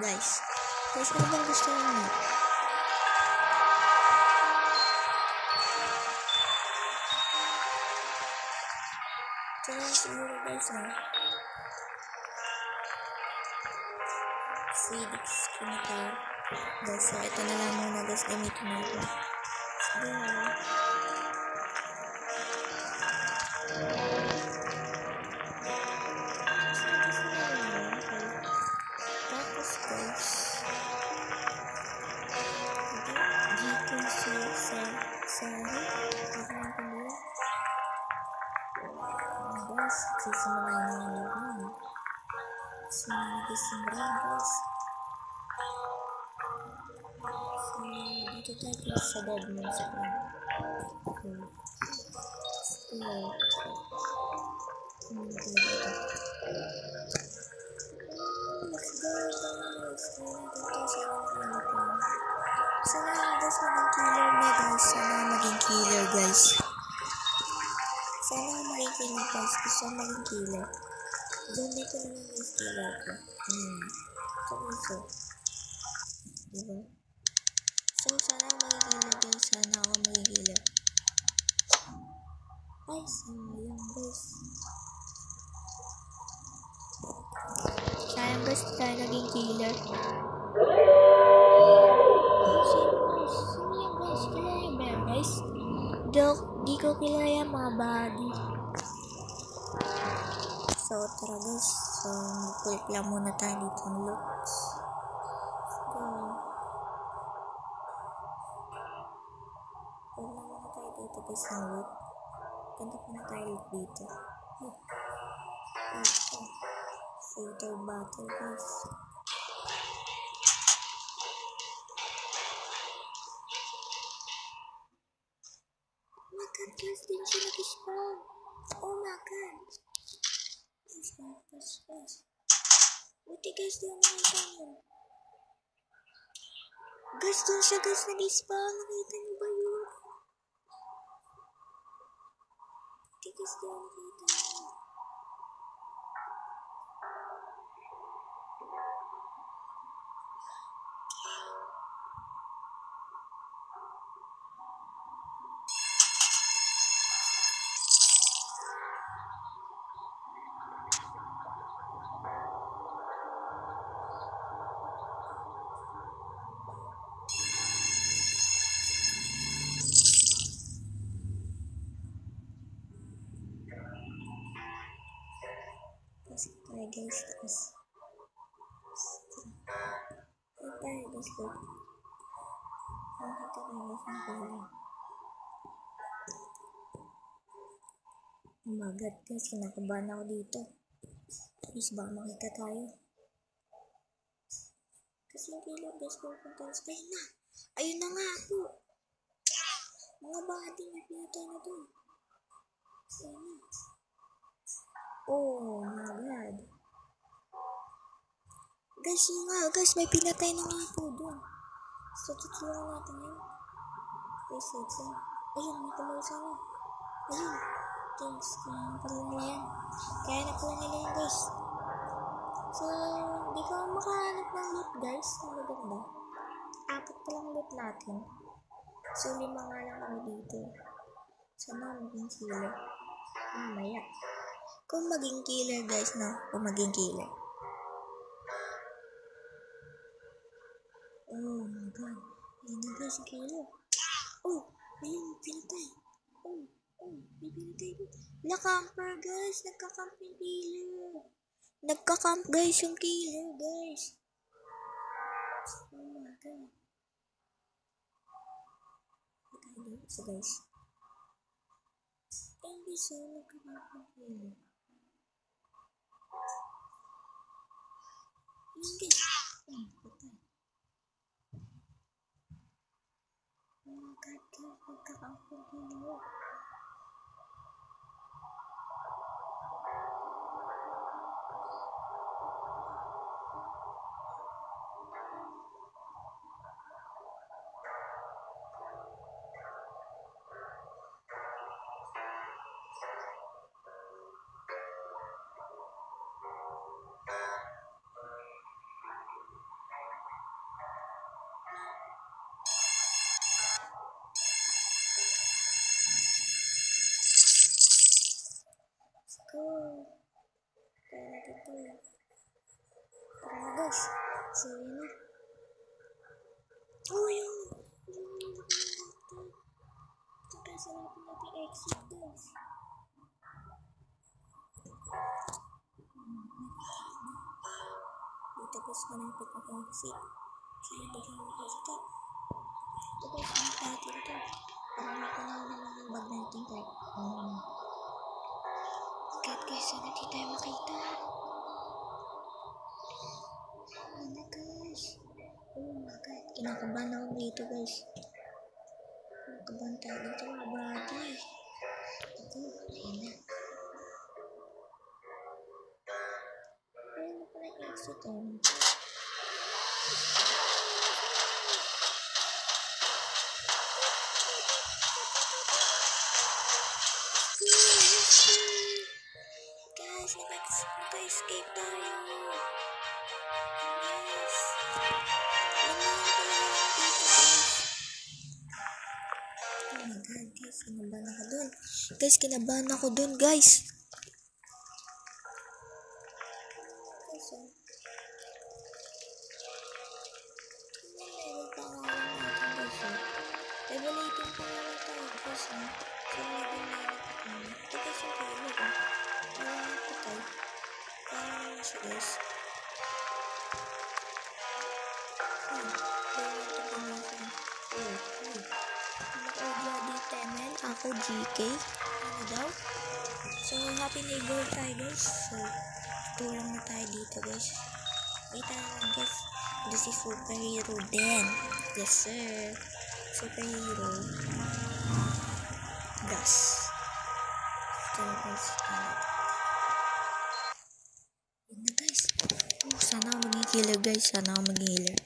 Guys, ano bang gusto niyo? Ito na siguro guys Phoenix Chemical. Guys, so ito na lang muna guys, gamitin natin. Tapos guys, sisimula na yung December guys. So, dito tayo sa Deadman sa plan. Let's go guys. Sana guys maging killer na guys. Sana maging killer guys. Sana maging killer guys. Gusto maging killer. Zombie ko naman guys killer ko. So. Diba? So sana maging killer guys. Sana ako maging killer. Ay, sayang guys. Sayang guys tayo naging killer. Sino yan guys? Kilala ba yan guys? Di ko kilala yan mga body. So tara guys. So mag-click lang muna tayo dito ng looks. So wala muna tayo dito guys ng look. Ganda pa na tayo dito. Fatal battle guys. Oh my god guys, din siya nag-spawn. Oh my god. Guys. Buti guys, di ako nakita nyo. Guys, dun siya guys nag-spawn. Nakita nyo ba yun? Buti guys, di ako nakita nyo. Tayo guys, tapos tayo guys, look. Nakita tayo guys ng kulay. Oh my god guys, kinakabahan ako dito. Please baka makita tayo. Kasi hindi lang guys, pupunta sa kayo na. Ayun na nga po. Mga body na pinatay na doon. Ayun na. Oh my god. Guys, yun nga. Guys, may pinatay na nga po doon. So, tutulungan natin yun. Guys, ito. Ayun, may tumayo sana. Ayun. Guys, kaya pala nila yan. Kaya na pala nila yan, guys. So, di ko makahanap ng loot, guys. Ang maganda. 4 pa lang loot natin. So, 5 nga lang kami dito. Sana maging killer. Mamaya. Kung maging killer guys, no? Kung maging killer. Oh my god. Ayun na guys, killer. Oh, ayun, pinatay. Oh, may pinatay ko. Nakamper guys, nagkakamp yung killer. Nagkakamp guys yung killer guys. Oh my god. So guys. Ayun guys, nagkakamp yung killer. Ayun guys. Patay. Oh my god guys, nagkakamp yung killer. guys. So, yun na. Oh, yun. Ito guys, hanapin natin exit guys. Dito guys, hanapin natin exit. So, ito guys, ito. Ito guys, hanapin natin ito. Para makalaw naman yung bag natin guys. Kahit guys, sana di tayo makita. Ano guys? Oh my god, kinakabahan ako dito guys. Kinakabahan tayo dito mga body. Ito, ayun na. Ayun na pala yung exit eh. Guys, nag-escape tayo. Yes. Oh my god, guys, kinabahan ako dun. Guys, kinabahan ako dun, guys. Guys, oh. Level pa nga lang natin, guys, oh. Level 18 pa nga lang tayo, guys, oh. So, level 9 na pa kami. Ito, guys, yung kailan, oh. Parang napatay. Parang naman siya, guys. Ako GK. Ano daw? So, happy neighbor tayo guys. So, tulong na tayo dito guys. Wait lang guys. This is superhero din. Yes sir. Superhero. Gas. So, guys. Yun na guys. Oh, sana ako maging healer guys. Sana ako maging healer.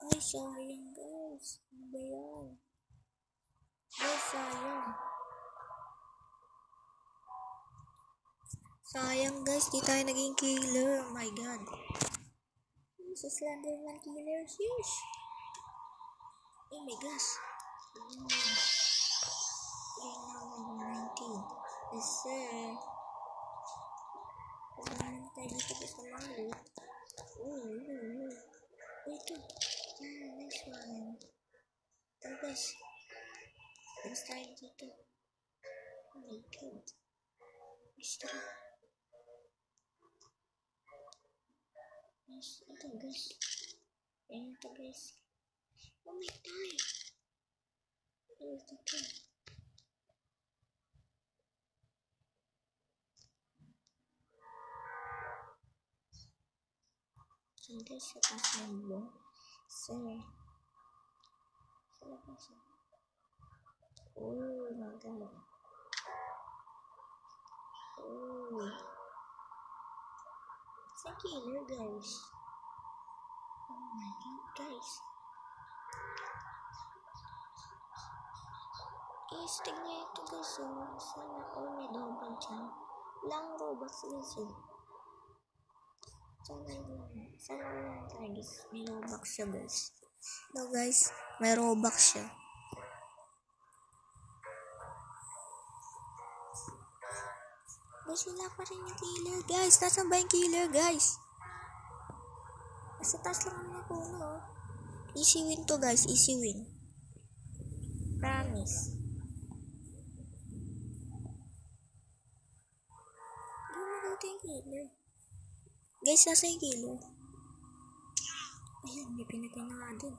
Ay, sayang guys. Ano ba yan? Guys, sayang. Sayang guys, di tayo naging killer. Oh my god. Sa Slenderman killer. Yes. Oh my gosh. Right now, 19. Yes, sir. Kumain tayo dito guys ng mga loot. Ito. Nice one. Ito guys. Let's tayo dito. Oh my god. Gusto ko. Yes, ito guys. Ayan ito guys. Oh my god. Ito to. So guys, sa taas ng buong. Sir. Sa labas. Oh my god. Oh. It's a killer guys. Oh my god guys. Guys, tignan ito guys. Sana all may double dyan. Lang Robux guys eh. Sana lang tayo guys. May Robux siya guys. No guys, may Robux siya. Guys, wala pa rin yung killer guys. Nasaan ba yung killer guys? Nasa taas lang naman ako no. Easy win to guys, easy win. Promise. Hindi yung killer. Guys, nasa yung killer. Ayun, may pinatay na nga dun.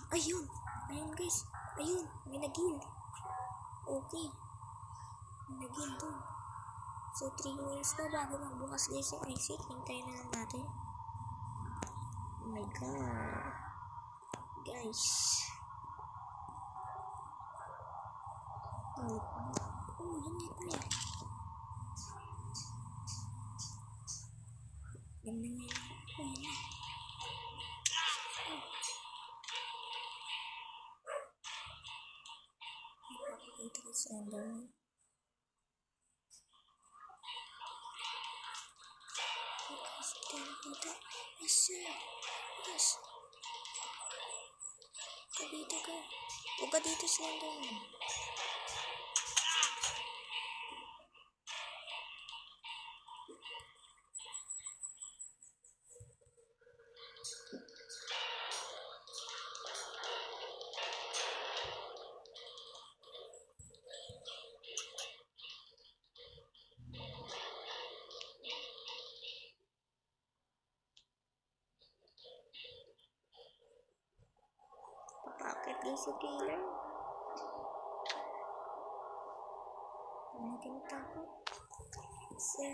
Ayun. Ayun guys. Ayun, may nag-heal. Okay. May nag-heal dun. So, 3 wins na bago magbukas guys yung exit. Hintayin na lang natin. Oh my god. Guys. Oh, yun na pala. Yan na nga yun. Oh, yun na. Ipapakita ko sa Enderman. Yes, sir. Yes. Dito ka. Huwag ka dito sa Enderman. natin si killer. Natin takot. Kasi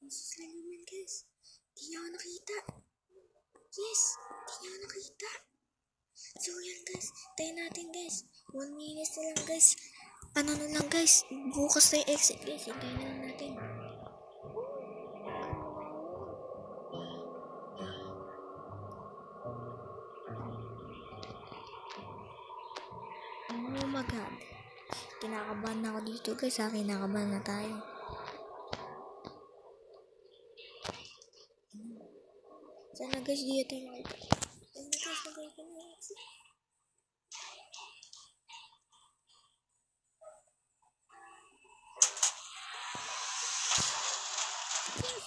Jesus lang naman guys. Di niya ako nakita. Yes! Di niya ako nakita. So yan guys. Tayo natin guys. 1 minute na lang guys. Ano na lang guys. Bukas na yung exit guys. Hintayin na lang natin. Oh my god. Kinakabahan na ako dito guys. Kinakabahan na tayo. Sana guys, di tayo makita. Sana guys, magkita na yung exit. Yes!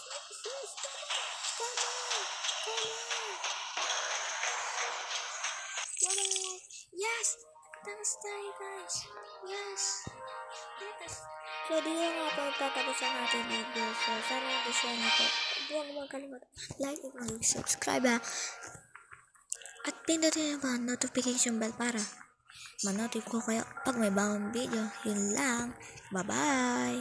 Come on! Yes! Thanks tayo guys! Yes! So, dito nga po tatapos ang ating video. So, sana gusto nyo po. Huwag magkalimutan. Like and mag-subscribe at pindutin nyo pa notification bell para ma-notify ko kayo pag may bagong video. Yun lang. Bye-bye!